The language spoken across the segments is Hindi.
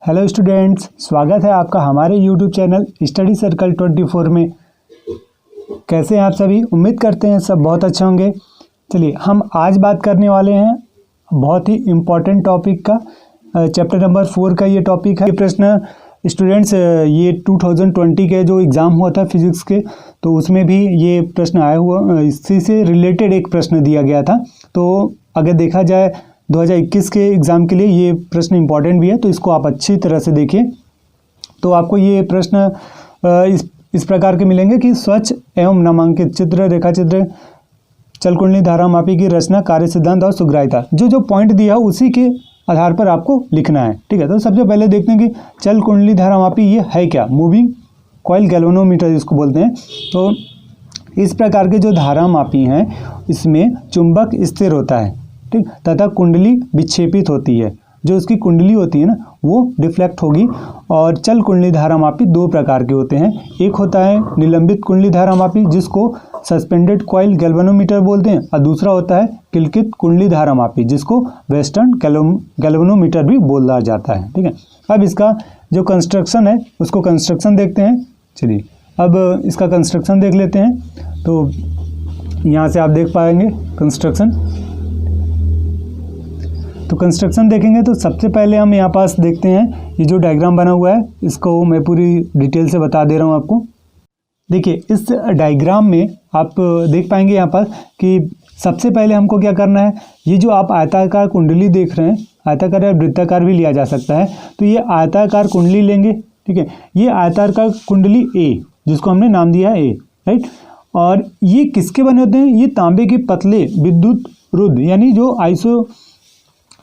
हेलो स्टूडेंट्स, स्वागत है आपका हमारे यूट्यूब चैनल स्टडी सर्कल 24 में। कैसे हैं आप सभी? उम्मीद करते हैं सब बहुत अच्छे होंगे। चलिए, हम आज बात करने वाले हैं बहुत ही इम्पोर्टेंट टॉपिक का, चैप्टर नंबर 4 का ये टॉपिक है। ये प्रश्न स्टूडेंट्स ये 2020 के जो एग्ज़ाम हुआ था फिजिक्स के, तो उसमें भी ये प्रश्न आया हुआ, इसी से रिलेटेड एक प्रश्न दिया गया था। तो अगर देखा जाए 2021 के एग्ज़ाम के लिए ये प्रश्न इम्पॉर्टेंट भी है, तो इसको आप अच्छी तरह से देखिए। तो आपको ये प्रश्न इस प्रकार के मिलेंगे कि स्वच्छ एवं नामांकित चित्र, रेखा चित्र, चल कुंडली, धारा मापी की रचना, कार्य सिद्धांत और सुग्राह्यता, जो पॉइंट दिया उसी के आधार पर आपको लिखना है। ठीक है, तो सबसे पहले देखते हैं कि चल कुंडली धारा मापी ये है क्या। मूविंग कॉइल गैल्वेनोमीटर इसको बोलते हैं। तो इस प्रकार के जो धारा मापी हैं इसमें चुंबक स्थिर होता है, ठीक, तथा कुंडली विक्षेपित होती है। जो उसकी कुंडली होती है ना, वो डिफ्लेक्ट होगी। और चल कुंडली धारा मापी दो प्रकार के होते हैं। एक होता है निलंबित कुंडली धारा मापी, जिसको सस्पेंडेड कॉइल गैल्वेनोमीटर बोलते हैं, और दूसरा होता है किलकित कुंडली धारा मापी, जिसको वेस्टर्न गैल्वेनोमीटर भी बोला जाता है। ठीक है, अब इसका जो कंस्ट्रक्शन है उसको कंस्ट्रक्शन देखते हैं। चलिए, अब इसका कंस्ट्रक्शन देख लेते हैं। तो यहाँ से आप देख पाएंगे कंस्ट्रक्शन। तो कंस्ट्रक्शन देखेंगे तो सबसे पहले हम यहाँ पास देखते हैं ये जो डायग्राम बना हुआ है, इसको मैं पूरी डिटेल से बता दे रहा हूँ आपको। देखिए, इस डायग्राम में आप देख पाएंगे यहाँ पर कि सबसे पहले हमको क्या करना है, ये जो आप आयताकार कुंडली देख रहे हैं, आयताकार या वृत्ताकार भी लिया जा सकता है। तो ये आयताकार कुंडली लेंगे, ठीक है। ये आयताकार कुंडली ए, जिसको हमने नाम दिया है ए, राइट। और ये किसके बने होते हैं? ये तांबे के पतले विद्युत रुद्ध, यानी जो आइसो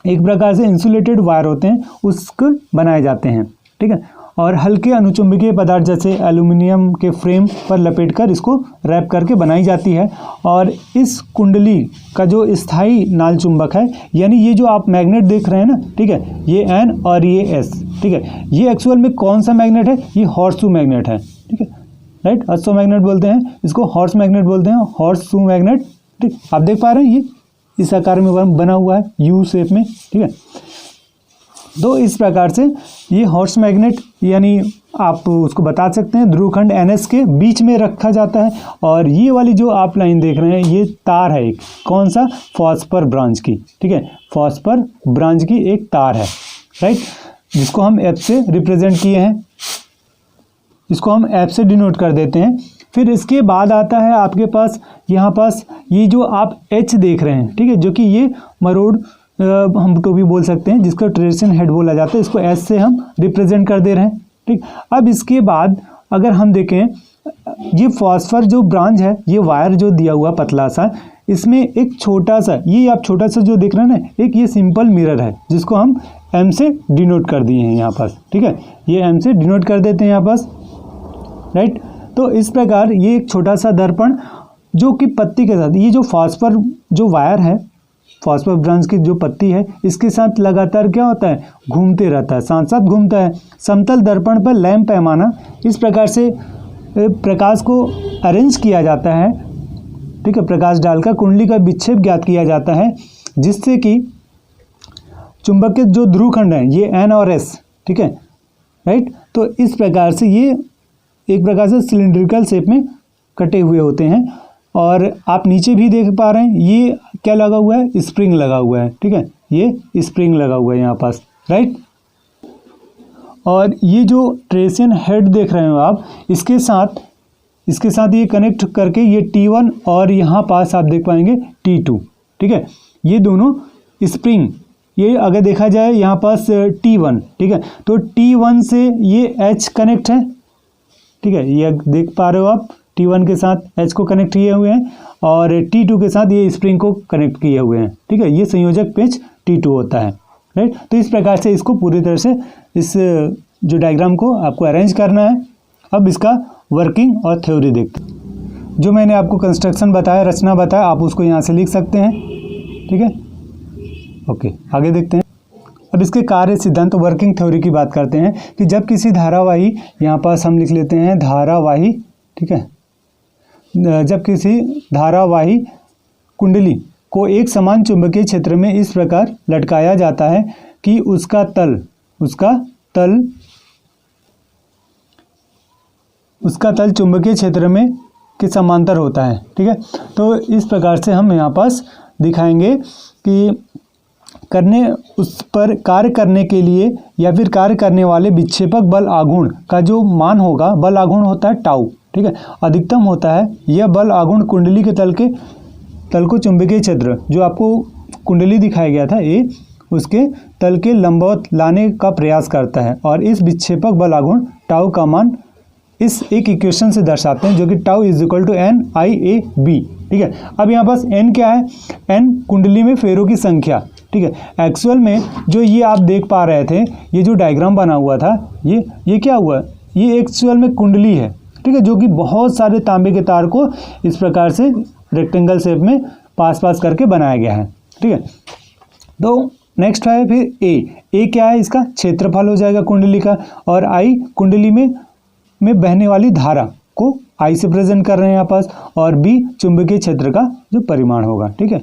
एक प्रकार से इंसुलेटेड वायर होते हैं, उसको बनाए जाते हैं, ठीक है। और हल्के अनुचुंबकीय पदार्थ जैसे एल्यूमिनियम के फ्रेम पर लपेटकर इसको रैप करके बनाई जाती है। और इस कुंडली का जो स्थायी नाल चुंबक है, यानी ये जो आप मैग्नेट देख रहे हैं ना, ठीक है, ये एन और ये एस, ठीक है, ये एक्चुअल में कौन सा मैग्नेट है? ये हॉर्सशू मैग्नेट है, ठीक है, राइट। अश्व मैग्नेट बोलते हैं इसको, हॉर्स मैग्नेट बोलते हैं, हॉर्सशू मैग्नेट, ठीक। आप देख पा रहे हैं ये इस आकार में बना हुआ है, यू शेप में, ठीक है। तो इस प्रकार से ये हॉर्स मैग्नेट, यानी आप उसको बता सकते हैं ध्रुवखंड NS के बीच में रखा जाता है। और ये वाली जो आप लाइन देख रहे हैं, ये तार है एक, कौन सा? फॉस्फर ब्रांच की, ठीक है, फॉस्फर ब्रांच की एक तार है, राइट, जिसको हम F से रिप्रेजेंट किए हैं, इसको हम F से डिनोट कर देते हैं। फिर इसके बाद आता है आपके पास यहाँ पास ये जो आप H देख रहे हैं, ठीक है, जो कि ये मरोड़ हम तो भी बोल सकते हैं, जिसको ट्रेसन हेड बोला जाता है, इसको S से हम रिप्रेजेंट कर दे रहे हैं, ठीक। अब इसके बाद अगर हम देखें, ये फॉस्फर जो ब्रांच है, ये वायर जो दिया हुआ पतला सा, इसमें एक छोटा सा, ये आप छोटा सा जो देख रहे हैं ना, एक ये सिंपल मिरर है, जिसको हम M से डिनोट कर दिए हैं यहाँ पास, ठीक है, ये M से डिनोट कर देते हैं यहाँ पास, राइट। तो इस प्रकार ये एक छोटा सा दर्पण जो कि पत्ती के साथ, ये जो फॉस्फर जो वायर है, फॉस्फर ब्रांच की जो पत्ती है, इसके साथ लगातार क्या होता है? घूमते रहता है, साथ साथ घूमता है। समतल दर्पण पर लैंप पैमाना, इस प्रकार से प्रकाश को अरेंज किया जाता है, ठीक है, प्रकाश डालकर कुंडली का विक्षेप ज्ञात किया जाता है, जिससे कि चुंबक के जो ध्रुवखंड हैं, ये N और S, ठीक है, राइट। तो इस प्रकार से ये एक प्रकार से सिलिंड्रिकल शेप में कटे हुए होते हैं। और आप नीचे भी देख पा रहे हैं, ये क्या लगा हुआ है? स्प्रिंग लगा हुआ है, ठीक है, ये स्प्रिंग लगा हुआ है यहाँ पास, राइट। और ये जो ट्रेसन हेड देख रहे हो आप, इसके साथ ये कनेक्ट करके ये T1 और यहाँ पास आप देख पाएंगे T2, ठीक है, ये दोनों स्प्रिंग, ये अगर देखा जाए यहाँ पास T1, ठीक है, तो T1 से ये H कनेक्ट है, ठीक है, ये देख पा रहे हो आप, T1 के साथ H को कनेक्ट किए हुए हैं, और T2 के साथ ये स्प्रिंग को कनेक्ट किए हुए हैं, ठीक है, ये संयोजक पेच T2 होता है, राइट। तो इस प्रकार से इसको पूरी तरह से इस जो डायग्राम को आपको अरेंज करना है। अब इसका वर्किंग और थ्योरी देखते हैं। जो मैंने आपको कंस्ट्रक्शन बताया, रचना बताया, आप उसको यहाँ से लिख सकते हैं, ठीक है, ओके। आगे देखते हैं। अब इसके कार्य सिद्धांत तो वर्किंग थ्योरी की बात करते हैं कि जब किसी धारावाही, यहाँ पास हम लिख लेते हैं धारावाही, ठीक है, जब किसी धारावाही कुंडली को एक समान चुंबकीय क्षेत्र में इस प्रकार लटकाया जाता है कि उसका तल चुंबकीय क्षेत्र में के समांतर होता है। ठीक है, तो इस प्रकार से हम यहाँ पास दिखाएंगे कि उस पर कार्य करने के लिए या फिर कार्य करने वाले विक्षेपक बल आघूर्ण का जो मान होगा, बल आघूर्ण होता है टाउ। ठीक है, अधिकतम होता है यह बल आघूर्ण कुंडली के तल को चुंबकीय क्षेत्र जो आपको कुंडली दिखाया गया था ए, उसके तल के लंबवत लाने का प्रयास करता है। और इस विक्षेपक बल आघूर्ण टाउ का मान इस एक इक्वेशन से दर्शाते हैं, जो कि tau is equal to N I A B. ठीक है, अब यहाँ पास एन क्या है? एन कुंडली में फेरों की संख्या। ठीक है, एक्चुअल में जो ये आप देख पा रहे थे, ये जो डायग्राम बना हुआ था, ये क्या हुआ? ये एक्चुअल में कुंडली है। ठीक है, जो कि बहुत सारे तांबे के तार को इस प्रकार से रेक्टेंगल शेप में पास करके बनाया गया है। ठीक है, तो नेक्स्ट है फिर ए क्या है? इसका क्षेत्रफल हो जाएगा कुंडली का, और आई कुंडली में बहने वाली धारा को आई से प्रेजेंट कर रहे हैं यहाँ पास, और बी चुंबकीय क्षेत्र का जो परिमाण होगा। ठीक है,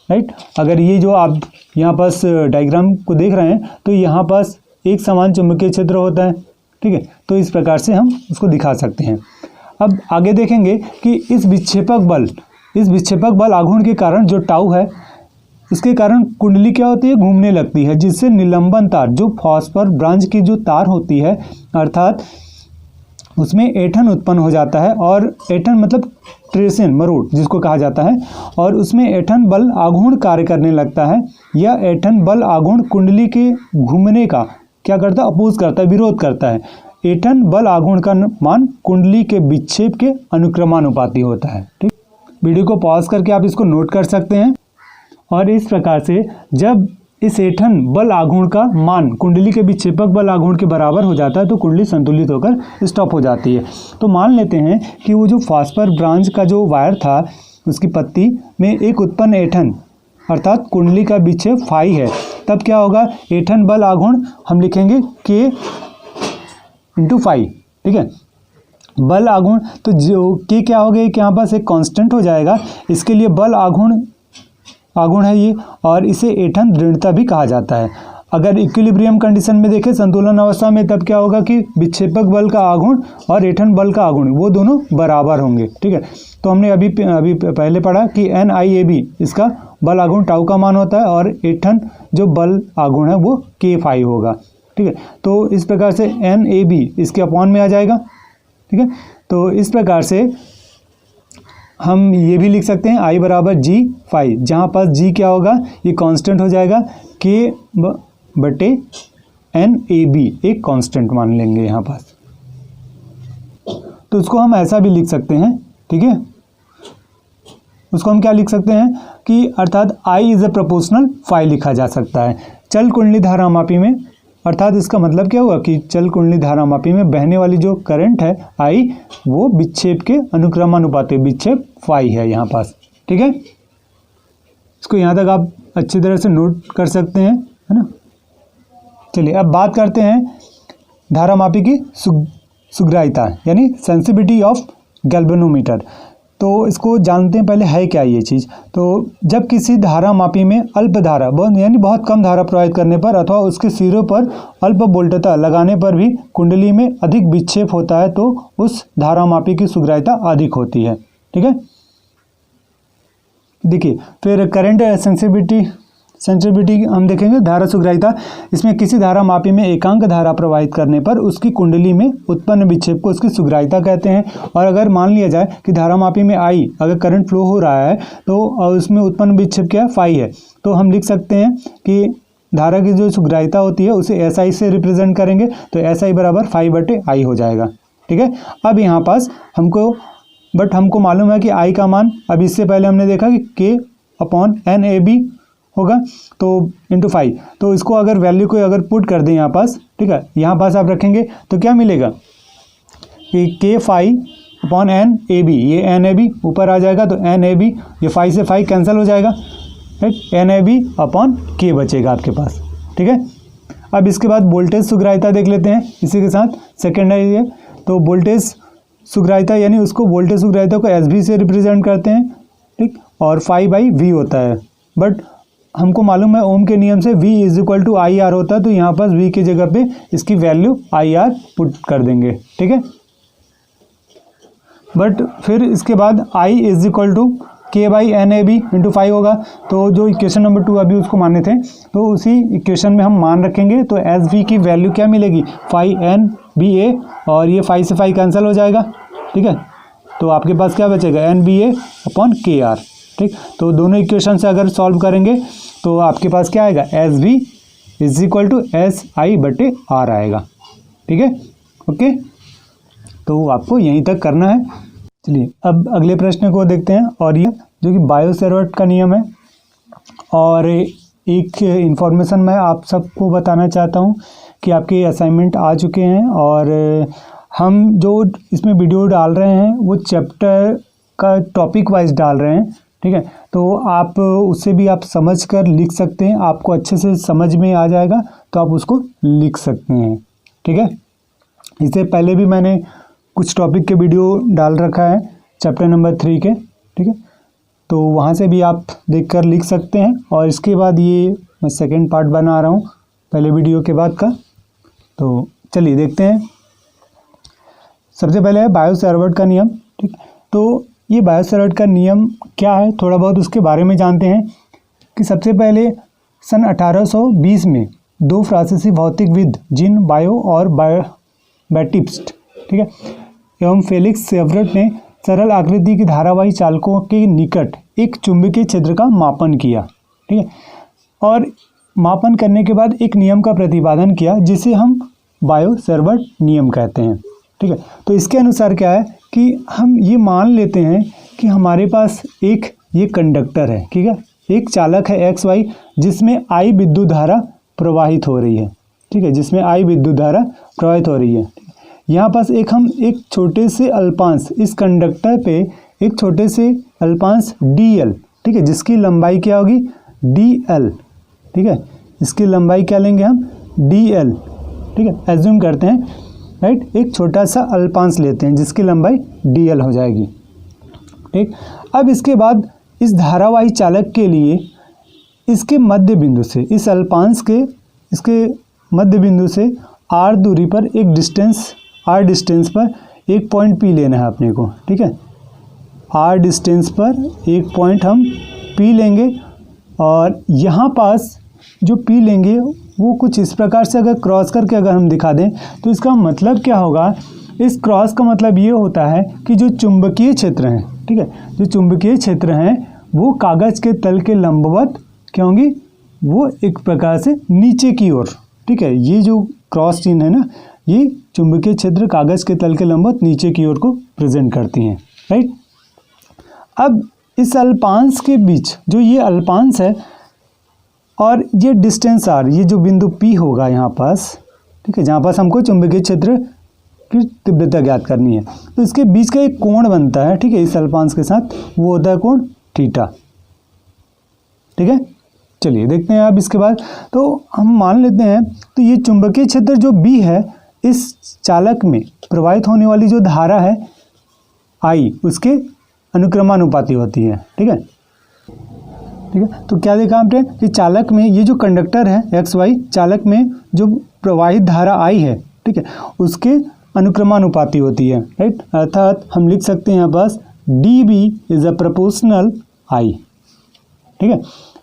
राइट। अगर ये जो आप यहाँ पास डायग्राम को देख रहे हैं, तो यहाँ पास एक समान चुंबकीय क्षेत्र होता है। ठीक है, तो इस प्रकार से हम उसको दिखा सकते हैं। अब आगे देखेंगे कि इस विक्षेपक बल आघूर्ण के कारण जो टाउ है, इसके कारण कुंडली क्या होती है? घूमने लगती है, जिससे निलंबन तार, जो फॉस्फर ब्रांच की जो तार होती है, अर्थात उसमें ऐंठन उत्पन्न हो जाता है। और ऐंठन मतलब ट्रेशन, मरोड़ जिसको कहा जाता है, और उसमें ऐंठन बल आघूर्ण कार्य करने लगता है। यह ऐंठन बल आघूर्ण कुंडली के घूमने का क्या करता है? अपोज करता है, विरोध करता है। ऐंठन बल आघूर्ण का मान कुंडली के विक्षेप के अनुक्रमानुपाती होता है। ठीक, वीडियो को पॉज करके आप इसको नोट कर सकते हैं। और इस प्रकार से जब इस ऐंठन बल आघूर्ण का मान कुंडली के विक्षेपक बल आघूर्ण के बराबर हो जाता है, तो कुंडली संतुलित होकर स्टॉप हो जाती है। तो मान लेते हैं कि वो जो फॉस्फर ब्रांच का जो वायर था, उसकी पत्ती में एक उत्पन्न ऐंठन, अर्थात कुंडली का विक्षेप फाई है, तब क्या होगा? ऐंठन बल आघूर्ण हम लिखेंगे के इंटू फाई। ठीक है, बल आघूर्ण तो जो के क्या हो गया कि यहाँ पास एक कांस्टेंट हो जाएगा। इसके लिए बल आघूर्ण है ये, और इसे ऐंठन दृढ़ता भी कहा जाता है। अगर इक्विलिब्रियम कंडीशन में देखें, संतुलन अवस्था में, तब क्या होगा कि विक्षेपक बल का आघूर्ण और ऐंठन बल का आघूर्ण वो दोनों बराबर होंगे। ठीक है, तो हमने अभी पहले पढ़ा कि एन आई ए बी इसका बल आघूर्ण टाउ का मान होता है, और ऐंठन जो बल आघूर्ण है वो के फाई होगा। ठीक है, तो इस प्रकार से एन ए बी इसके अपॉन में आ जाएगा। ठीक है, तो इस प्रकार से हम ये भी लिख सकते हैं आई बराबर जी फाई, जहाँ पास जी क्या होगा? ये कांस्टेंट हो जाएगा, के बटे एन ए बी एक कांस्टेंट मान लेंगे यहाँ पास। तो उसको हम ऐसा भी लिख सकते हैं। ठीक है, उसको हम क्या लिख सकते हैं कि अर्थात I is a proportional phi लिखा जा सकता है। चल कुंडली धारामापी में, अर्थात इसका मतलब क्या हुआ कि चल कुंडली धारामापी में बहने वाली जो करंट है आई, वो विक्षेप के अनुक्रमानुपाती विक्षेप फाई है यहाँ पास। ठीक है, इसको यहाँ तक आप अच्छी तरह से नोट कर सकते हैं, है ना। चलिए अब बात करते हैं धारामापी की सुग्राह्यता, यानी सेंसिटिविटी ऑफ गैल्वेनोमीटर। तो इसको जानते हैं पहले है क्या ये चीज़। तो जब किसी धारामापी में अल्प धारा यानी बहुत कम धारा प्रवाहित करने पर, अथवा उसके सिरों पर अल्प वोल्टता लगाने पर भी कुंडली में अधिक विक्षेप होता है, तो उस धारामापी की सुग्राह्यता अधिक होती है। ठीक है, देखिए फिर करंट सेंसिटिविटी हम देखेंगे। धारा सुग्राह्यता, इसमें किसी धारामापी में एकांक धारा प्रवाहित करने पर उसकी कुंडली में उत्पन्न विक्षेप को उसकी सुग्राह्यता कहते हैं। और अगर मान लिया जाए कि धारामापी में आई अगर करंट फ्लो हो रहा है, तो उसमें उत्पन्न विक्षेप क्या है? फाई है, तो हम लिख सकते हैं कि धारा की जो सुग्राह्यता होती है उसे एस आई से रिप्रेजेंट करेंगे, तो एस आई बराबर फाई बटे आई हो जाएगा। ठीक है, अब यहाँ पास हमको मालूम है कि आई का मान, अब इससे पहले हमने देखा कि के अपॉन एन ए बी होगा, तो इंटू फाई। तो इसको अगर वैल्यू को अगर पुट कर दें यहाँ पास, ठीक है, यहाँ पास आप रखेंगे तो क्या मिलेगा कि K phi upon N A B, ये एन ए बी ऊपर आ जाएगा, तो एन ए बी, ये फाई से फाई कैंसिल हो जाएगा, right. N A B upon K बचेगा आपके पास। ठीक है, अब इसके बाद वोल्टेज सुग्राह्यता देख लेते हैं इसी के साथ, सेकेंड है ये। तो वोल्टेज सुग्राह्यता यानी उसको वोल्टेज सुग्राह्यता को एस भी से रिप्रेजेंट करते हैं, ठीक, और फाई बाई वी होता है। बट हमको मालूम है ओम के नियम से V is equal to I R होता है, तो यहाँ पर V की जगह पे इसकी वैल्यू आई आर पुट कर देंगे, ठीक है। बट फिर इसके बाद I is equal to K by N A B into 5 होगा। तो जो इक्वेशन नंबर 2 अभी उसको माने थे, तो उसी इक्वेशन में हम मान रखेंगे। तो एस वी की वैल्यू क्या मिलेगी, 5 और ये 5 से 5 कैंसिल हो जाएगा, ठीक है। तो आपके पास क्या बचेगा, NBA अपॉन KR, ठीक। तो दोनों इक्वेशन से अगर सॉल्व करेंगे तो आपके पास क्या आएगा, SV is equal to SI/R आएगा, ठीक है, ओके। तो आपको यहीं तक करना है। चलिए अब अगले प्रश्न को देखते हैं, और ये जो कि बायो-सेवर्ट का नियम है। और एक इन्फॉर्मेशन मैं आप सबको बताना चाहता हूँ कि आपके असाइनमेंट आ चुके हैं, और हम जो इसमें वीडियो डाल रहे हैं वो चैप्टर का टॉपिक वाइज डाल रहे हैं, ठीक है। तो आप उससे भी आप समझ कर लिख सकते हैं, आपको अच्छे से समझ में आ जाएगा तो आप उसको लिख सकते हैं, ठीक है। इससे पहले भी मैंने कुछ टॉपिक के वीडियो डाल रखा है चैप्टर नंबर 3 के, ठीक है। तो वहाँ से भी आप देखकर लिख सकते हैं। और इसके बाद ये मैं सेकंड पार्ट बना रहा हूँ पहले वीडियो के बाद का। तो चलिए देखते हैं। सबसे पहले है बायो-सेवर्ट का नियम, ठीक। तो ये बायो-सेवर्ट का नियम क्या है, थोड़ा बहुत उसके बारे में जानते हैं। कि सबसे पहले सन 1820 में 2 फ्रांसीसी भौतिकविद जीन बायो और बैटिस्ट, ठीक है, एवं फेलिक्स सेवरट ने सरल आकृति की धारावाही चालकों के निकट एक चुंबकीय क्षेत्र का मापन किया, ठीक है। और मापन करने के बाद एक नियम का प्रतिपादन किया जिसे हम बायो-सेवर्ट नियम कहते हैं, ठीक है। तो इसके अनुसार क्या है कि हम ये मान लेते हैं कि हमारे पास एक ये कंडक्टर है, ठीक है, एक चालक है XY जिसमें I विद्युत धारा प्रवाहित हो रही है, ठीक है, जिसमें I विद्युत धारा प्रवाहित हो रही है। यहाँ पास हम एक छोटे से अल्पांश, इस कंडक्टर पे एक छोटे से अल्पांश DL, ठीक है, जिसकी लंबाई क्या होगी DL, ठीक है, इसकी लंबाई क्या लेंगे हम DL, ठीक है, एज्यूम करते हैं, राइट। एक छोटा सा अल्पांश लेते हैं जिसकी लंबाई DL हो जाएगी, ठीक। अब इसके बाद इस धारावाही चालक के लिए इसके मध्य बिंदु से, इस अल्पांश के इसके मध्य बिंदु से R दूरी पर एक R डिस्टेंस पर एक पॉइंट P लेना है अपने को, ठीक है। R डिस्टेंस पर एक पॉइंट हम P लेंगे, और यहाँ पास जो P लेंगे वो कुछ इस प्रकार से अगर क्रॉस करके अगर हम दिखा दें तो इसका मतलब क्या होगा, इस क्रॉस का मतलब ये होता है कि जो चुंबकीय क्षेत्र हैं, ठीक है, जो चुंबकीय क्षेत्र हैं वो कागज़ के तल के लंबवत क्या होंगी, वो एक प्रकार से नीचे की ओर, ठीक है। ये जो क्रॉस चिन्ह है ना, ये चुंबकीय क्षेत्र कागज़ के तल के लंबवत नीचे की ओर को प्रेजेंट करती हैं, राइट। अब इस अल्पांश के बीच जो ये अल्पांश है और ये डिस्टेंस R, ये जो बिंदु P होगा यहाँ पास, ठीक है, जहाँ पास हमको चुंबकीय क्षेत्र की तीव्रता ज्ञात करनी है, तो इसके बीच का एक कोण बनता है, ठीक है, इस अल्पांश के साथ, वो होता है कोण थीटा, ठीक है। चलिए देखते हैं अब इसके बाद। तो हम मान लेते हैं तो ये चुंबकीय क्षेत्र जो B है, इस चालक में प्रवाहित होने वाली जो धारा है I, उसके अनुक्रमानुपाती होती है, ठीक है, ठीक है। तो क्या देखा आपने कि चालक में ये जो कंडक्टर है XY, चालक में जो प्रवाहित धारा I है, ठीक है, उसके अनुक्रमानुपाती होती है, राइट। अर्थात हम लिख सकते हैं यहाँ पास DB is a proportional I, ठीक है।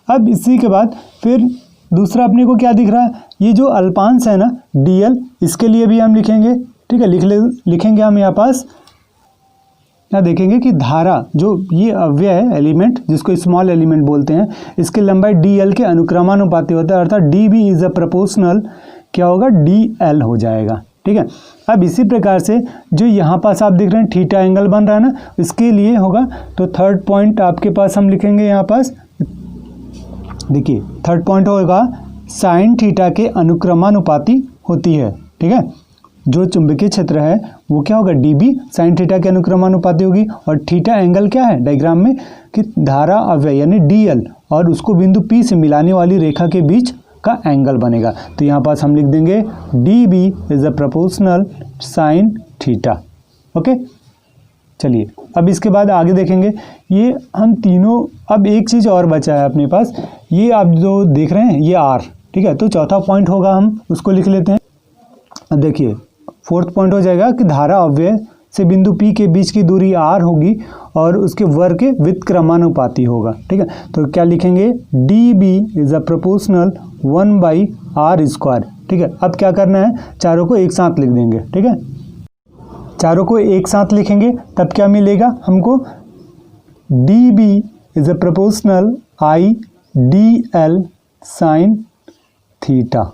अब इसी के बाद फिर दूसरा अपने को क्या दिख रहा है, ये जो अल्पांश है ना DL, इसके लिए भी हम लिखेंगे, ठीक है, लिखेंगे हम यहाँ पास, यहाँ देखेंगे कि धारा जो ये अव्यय है एलिमेंट, जिसको स्मॉल एलिमेंट बोलते हैं, इसकी लंबाई DL के अनुक्रमानुपाती होता है, अर्थात DB इज अ प्रोपोर्शनल क्या होगा DL हो जाएगा, ठीक है। अब इसी प्रकार से जो यहाँ पास आप देख रहे हैं थीटा एंगल बन रहा है ना, इसके लिए होगा, तो थर्ड पॉइंट आपके पास हम लिखेंगे यहाँ पास, देखिए थर्ड पॉइंट होगा साइन थीटा के अनुक्रमानुपाती होती है, ठीक है। जो चुंबकीय क्षेत्र है वो क्या होगा DB साइन थीटा के अनुक्रमानुपाती होगी, और थीटा एंगल क्या है डायग्राम में कि धारा अव्यय यानी DL और उसको बिंदु P से मिलाने वाली रेखा के बीच का एंगल बनेगा। तो यहाँ पास हम लिख देंगे DB is a proportional sine theta, okay. चलिए अब इसके बाद आगे देखेंगे। ये हम तीनों, अब एक चीज़ और बचा है अपने पास, ये आप जो देख रहे हैं ये आर, ठीक है। तो चौथा पॉइंट होगा, हम उसको लिख लेते हैं। अब देखिए फोर्थ पॉइंट हो जाएगा कि धारा अव्यय से बिंदु P के बीच की दूरी r होगी और उसके वर्ग के व्युत्क्रमानुपाती होगा, ठीक है। तो क्या लिखेंगे, dB is a proportional 1/r², ठीक है। अब क्या करना है, चारों को एक साथ लिख देंगे, ठीक है। चारों को एक साथ लिखेंगे तब क्या मिलेगा हमको, dB is a proportional IDL sin theta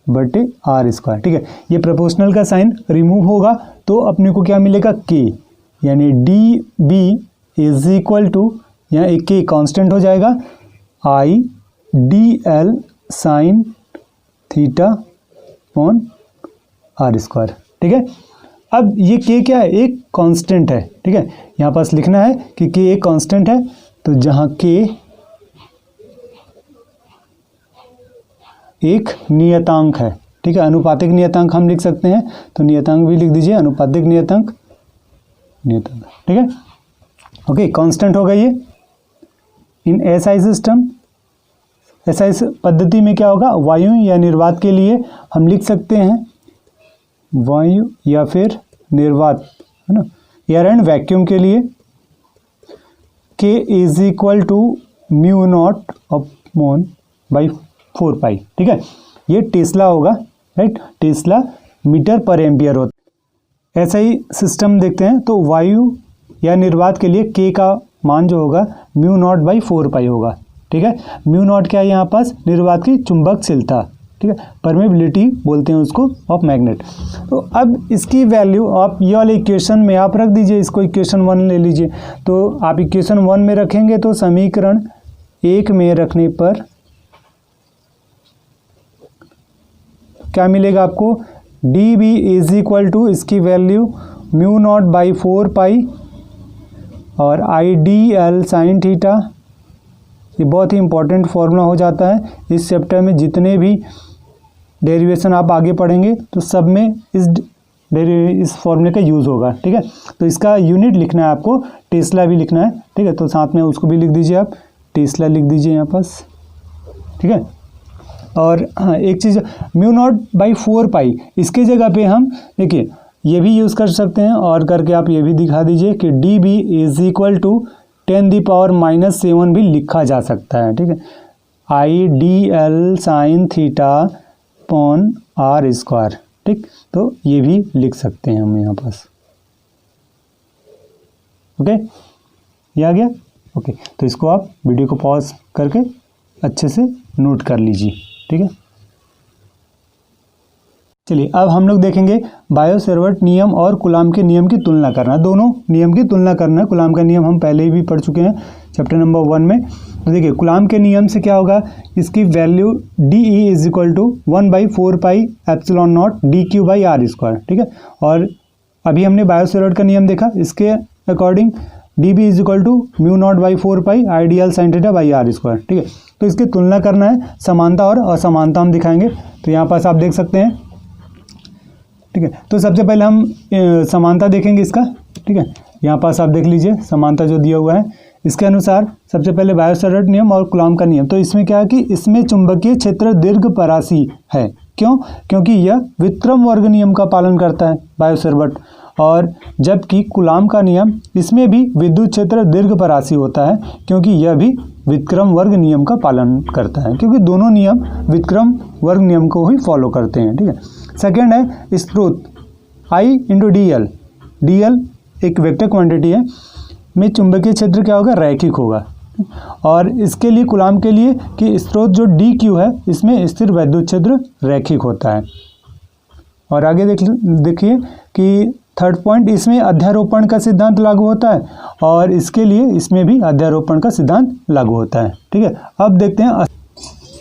बटे r², ठीक है। ये प्रोपोर्शनल का साइन रिमूव होगा तो अपने को क्या मिलेगा, k, यानी dB इज इक्वल टू, यहाँ एक k कांस्टेंट हो जाएगा, IDL sin theta upon r², ठीक है। अब ये k क्या है, एक कांस्टेंट है, ठीक है। यहाँ पास लिखना है कि k एक कांस्टेंट है, तो जहाँ k एक नियतांक है, ठीक है। अनुपातिक नियतांक हम लिख सकते हैं, तो नियतांक भी लिख दीजिए, अनुपातिक नियतांक, ठीक है। ओके, कांस्टेंट होगा ये। इन एसआई सिस्टम, एसआई पद्धति में क्या होगा, वायु या निर्वात के लिए हम लिख सकते हैं वायु या फिर निर्वात, है ना, एयर एंड वैक्यूम के लिए k is equal to mu naught upon by 4 pi, ठीक है। ये टेस्ला होगा, राइट, टेस्ला मीटर पर एम्पियर होता है। ऐसा ही सिस्टम देखते हैं, तो वायु या निर्वात के लिए k का मान जो होगा म्यू नॉट बाई 4 पाई होगा, ठीक है। म्यू नॉट क्या है यहाँ पास, निर्वात की चुंबकशीलता, ठीक है, परमेबिलिटी बोलते हैं उसको ऑफ मैग्नेट। तो अब इसकी वैल्यू आप ये वाले इक्वेशन में आप रख दीजिए, इसको इक्वेशन 1 ले लीजिए। तो आप इक्वेशन 1 में रखेंगे तो समीकरण 1 में रखने पर क्या मिलेगा आपको, dB इज इक्वल टू, इसकी वैल्यू म्यू नॉट बाई 4 पाई और IDL sin थीटा। ये बहुत ही इंपॉर्टेंट फॉर्मूला हो जाता है इस चैप्टर में। जितने भी डेरिवेशन आप आगे पढ़ेंगे तो सब में इस फॉर्मूले का यूज़ होगा, ठीक है। तो इसका यूनिट लिखना है आपको, टेस्ला भी लिखना है, ठीक है। तो साथ में उसको भी लिख दीजिए, आप टेस्ला लिख दीजिए यहाँ पास, ठीक है। और हाँ, एक चीज़, म्यू नॉट बाई 4 पाई, इसके जगह पे हम देखिए ये भी यूज़ कर सकते हैं, और करके आप ये भी दिखा दीजिए कि dB इज इक्वल टू 10⁻⁻7 भी लिखा जा सकता है, ठीक है। IDL sin theta upon r², ठीक। तो ये भी लिख सकते हैं हम यहाँ पास, ओके, ये आ गया, ओके। तो इसको आप वीडियो को पॉज करके अच्छे से नोट कर लीजिए, ठीक है। चलिए अब हम लोग देखेंगे बायो-सेवर्ट नियम और कूलाम के नियम की तुलना करना। दोनों नियम की तुलना करना। कूलाम का नियम हम पहले ही भी पढ़ चुके हैं चैप्टर नंबर 1 में। तो देखिए कूलाम के नियम से क्या होगा, इसकी value DE is equal to 1/4 pi epsilon naught DQ by r², ठीक है। और अभी हमने बायो-सेवर्ट का नियम देखा, इसके according dB is equal to mu naught by 4 pi IDL sin theta by r², ठीक है। तो इसकी तुलना करना है, समानता और असमानता हम दिखाएंगे। तो यहाँ पास आप देख सकते हैं, ठीक है। तो सबसे पहले हम समानता देखेंगे इसका, ठीक है। यहाँ पास आप देख लीजिए समानता जो दिया हुआ है, इसके अनुसार सबसे पहले बायो-सेवर्ट नियम और कूलाम का नियम। तो इसमें क्या है कि इसमें चुंबकीय क्षेत्र दीर्घपरासी है, क्यों, क्योंकि यह व्युत्क्रम वर्ग नियम का पालन करता है बायो-सेवर्ट, और जबकि कूलाम का नियम, इसमें भी विद्युत क्षेत्र दीर्घपरासी होता है, क्योंकि यह भी व्युत्क्रम वर्ग नियम का पालन करता है, क्योंकि दोनों नियम व्युत्क्रम वर्ग नियम को ही फॉलो करते हैं, ठीक है। सेकेंड है स्रोत I इंटू DL। DL एक वेक्टर क्वांटिटी है, में चुंबकीय क्षेत्र क्या होगा, रैखिक होगा। और इसके लिए कूलाम के लिए कि स्रोत जो DQ है, इसमें स्थिर वैद्युत क्षेत्र रैखिक होता है। और आगे देखिए कि थर्ड पॉइंट, इसमें अध्यारोपण का सिद्धांत लागू होता है, और इसके लिए इसमें भी अध्यारोपण का सिद्धांत लागू होता है, ठीक है। अब देखते हैं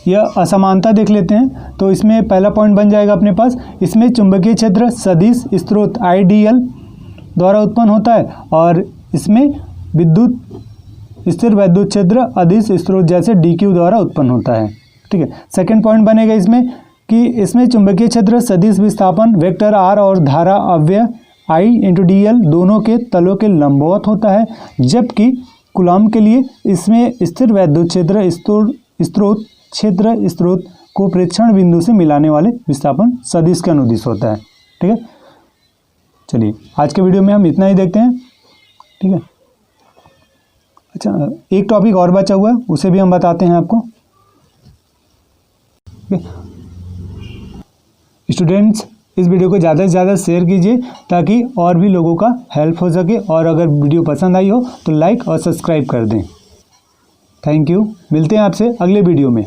यह असमानता देख लेते हैं। तो इसमें पहला पॉइंट बन जाएगा अपने पास, इसमें चुंबकीय क्षेत्र सदिश स्रोत IDL द्वारा उत्पन्न होता है, और इसमें विद्युत स्थिर वैद्युत क्षेत्र अदिश स्रोत जैसे DQ द्वारा उत्पन्न होता है, ठीक है। सेकंड पॉइंट बनेगा इसमें कि इसमें चुंबकीय क्षेत्र सदिश विस्थापन वेक्टर R और धारा अव्यय I इंटू DL दोनों के तलों के लंबवत होता है, जबकि कूलॉम के लिए इसमें स्थिर वैद्युत क्षेत्र स्रोत को प्रेक्षण बिंदु से मिलाने वाले विस्थापन सदिश के अनुदिश होता है। ठीक है, चलिए आज के वीडियो में हम इतना ही देखते हैं। ठीक है, अच्छा एक टॉपिक और बचा हुआ है, उसे भी हम बताते हैं आपको। स्टूडेंट्स इस वीडियो को ज़्यादा से ज़्यादा शेयर कीजिए ताकि और भी लोगों का हेल्प हो सके, और अगर वीडियो पसंद आई हो तो लाइक और सब्सक्राइब कर दें। थैंक यू, मिलते हैं आपसे अगले वीडियो में।